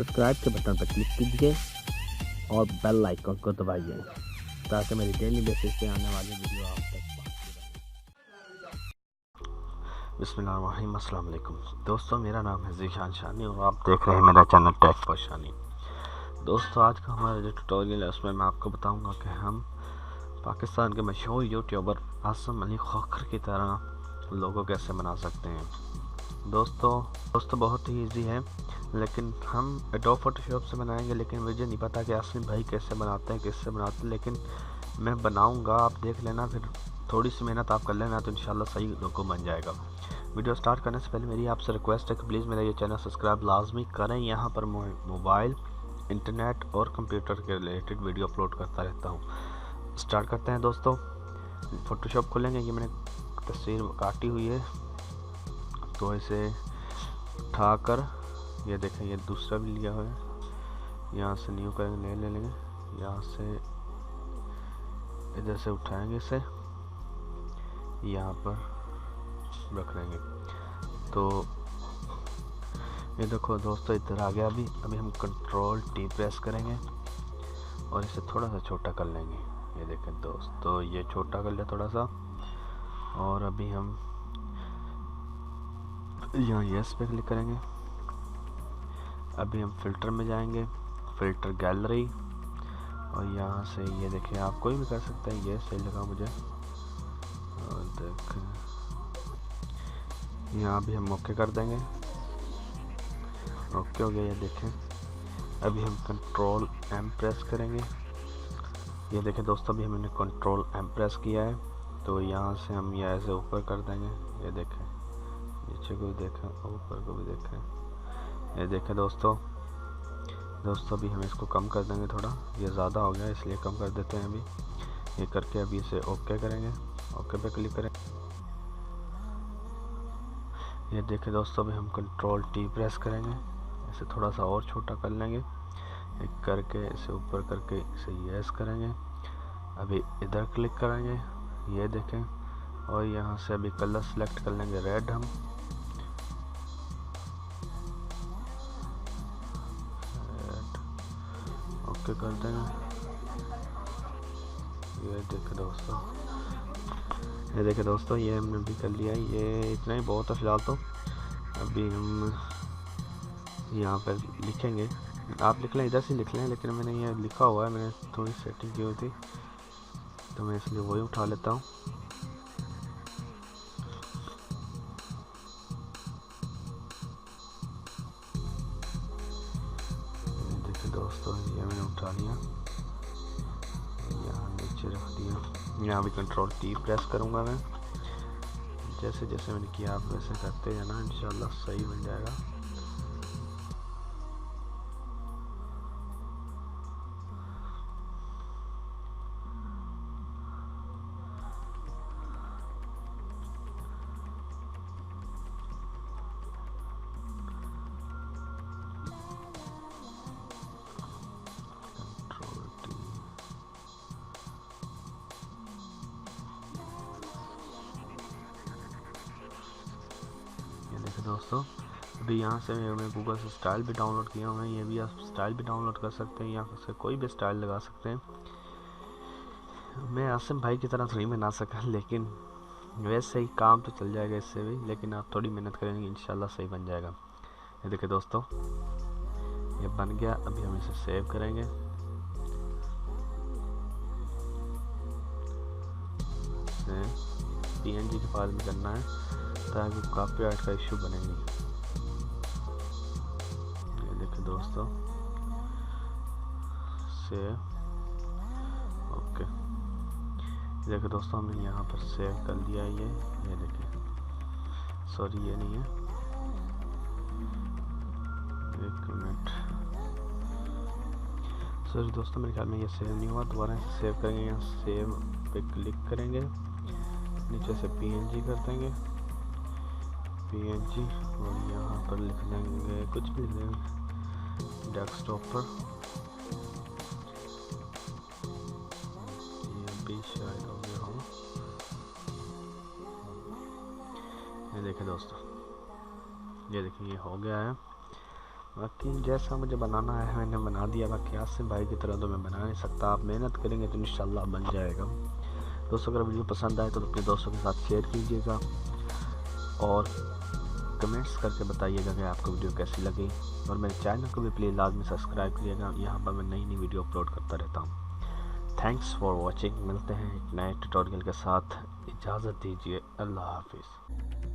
Subscribe के button पर click कीजिए और बेल आइकन को दबाइए ताकि मेरी डेली बेसिस पे आने वाली वीडियो आप तक पहुंचती रहे। बिस्मिल्लाहिर्रहमानिर्रहीम, अस्सलाम वालेकुम दोस्तों, मेरा नाम है शानी और आप देख रहे हैं मेरा चैनल थेक पर शानी। दोस्तों, आज का हमारा जो ट्यूटोरियल है उसमें मैं आपको बताऊंगा कि हम पाकिस्तान के मशहूर यूट्यूबर आसिम अली खोकर की तरह लोगो कैसे बना सकते हैं। दोस्तों बहुत ही इजी है, लेकिन हम एडोब फोटोशॉप से बनाएंगे। लेकिन मुझे नहीं पता कि आसिम भाई कैसे बनाते हैं, किससे बनाते हैं, लेकिन मैं बनाऊंगा, आप देख लेना। फिर थोड़ी सी मेहनत आप कर लेना तो इंशाल्लाह सही लोगो बन जाएगा। वीडियो स्टार्ट करने से पहले मेरी आपसे रिक्वेस्ट है कि प्लीज़ मेरा ये चैनल सब्सक्राइब लाजमी करें। यहाँ पर मोबाइल, इंटरनेट और कंप्यूटर के रिलेटेड वीडियो अपलोड करता रहता हूँ। स्टार्ट करते हैं दोस्तों। फ़ोटोशॉप खोलेंगे, ये मैंने तस्वीर काटी हुई है तो इसे उठाकर, ये देखें, ये दूसरा भी लिया हुआ है। यहाँ से न्यू करेंगे, ले लेंगे, यहाँ से इधर से उठाएंगे, इसे यहाँ पर रख लेंगे। तो ये देखो दोस्तों, इधर आ गया। अभी हम कंट्रोल टी प्रेस करेंगे और इसे थोड़ा सा छोटा कर लेंगे। ये देखें दोस्तों, ये छोटा कर लिया थोड़ा सा। और अभी हम यहाँ यस पे क्लिक करेंगे। अभी हम फिल्टर में जाएंगे, फिल्टर गैलरी, और यहाँ से ये देखें, आप कोई भी कर सकते हैं। ये सही लगा मुझे। और देखें, यहाँ भी हम ओके कर देंगे। ओके हो गया, ये देखें। अभी हम कंट्रोल एम प्रेस करेंगे। ये देखें दोस्तों, अभी हमने कंट्रोल एम प्रेस किया है तो यहाँ से हम ये ऐसे ऊपर कर देंगे। ये देखें, नीचे को भी देखें, ऊपर को भी देखें। ये देखें दोस्तों अभी हम इसको कम कर देंगे थोड़ा, ये ज़्यादा हो गया इसलिए कम कर देते हैं। अभी ये करके अभी इसे ओके करेंगे, ओके पे क्लिक करें। ये देखें दोस्तों, अभी हम कंट्रोल टी प्रेस करेंगे, इसे थोड़ा सा और छोटा कर लेंगे। एक करके इसे ऊपर करके इसे यस करेंगे। अभी इधर क्लिक करेंगे, ये देखें, और यहाँ से अभी कलर सेलेक्ट कर लेंगे, रेड हम। ओके कर देंगे। ये देखें दोस्तों, ये हमने भी कर लिया है। ये इतना ही बहुत है फिलहाल तो। अभी हम यहाँ पर लिखेंगे, आप लिख लें, इधर से लिख लें, लेकिन मैंने ये लिखा हुआ है, मैंने थोड़ी सेटिंग की हुई थी तो मैं इसलिए वही उठा लेता हूँ। देखिए दोस्तों, ये मैंने उठा लिया, यहाँ नीचे रख दिया। यहाँ भी कंट्रोल टी प्रेस करूँगा मैं। जैसे जैसे मैंने किया आप वैसे करते हैं ना, इंशाल्लाह सही बन जाएगा। दोस्तों अभी यहाँ से मैं गूगल से स्टाइल भी डाउनलोड किया हुआ है। ये भी आप स्टाइल भी डाउनलोड कर सकते हैं, यहाँ से कोई भी स्टाइल लगा सकते हैं। मैं आसिम भाई की तरह थोड़ी बना सका, लेकिन वैसे ही काम तो चल जाएगा इससे भी, लेकिन आप थोड़ी मेहनत करेंगे इंशाल्लाह सही बन जाएगा। ये देखिए दोस्तों, ये बन गया। अभी हम इसे सेव करेंगे। PNG के फाइल में करना है ताकि कॉपीराइट का इशू बने नहीं। ये देखिए दोस्तों, सेव, ओके। देखिए दोस्तों, हमने यहाँ पर सेव कर लिया है। ये देखिए, सॉरी ये नहीं है, एक मिनट, सॉरी दोस्तों, मेरे ख्याल में ये सेव नहीं हुआ। दोबारा इसे सेव करेंगे, यहाँ सेव पे क्लिक करेंगे, नीचे से PNG कर देंगे, PNG, और यहाँ पर लिख देंगे, कुछ भी लिख देंगे, डेस्कटॉप पर। ये भी शायद हो गया हो। ये देखें दोस्तों, ये देखिए, ये हो गया है। बाकी जैसा मुझे बनाना है मैंने बना दिया। बाकी आसिम भाई की तरह तो मैं बना नहीं सकता, आप मेहनत करेंगे तो इंशाल्लाह बन जाएगा। दोस्तों अगर वीडियो पसंद आए तो अपने दोस्तों के साथ शेयर कीजिएगा और कमेंट्स करके बताइएगा कि आपको वीडियो कैसी लगी। और मेरे चैनल को भी प्लीज़ लाजमी सब्सक्राइब करिएगा, यहाँ पर मैं नई वीडियो अपलोड करता रहता हूँ। Thanks for watching. मिलते हैं एक नए ट्यूटोरियल के साथ, इजाज़त दीजिए, अल्लाह हाफिज़।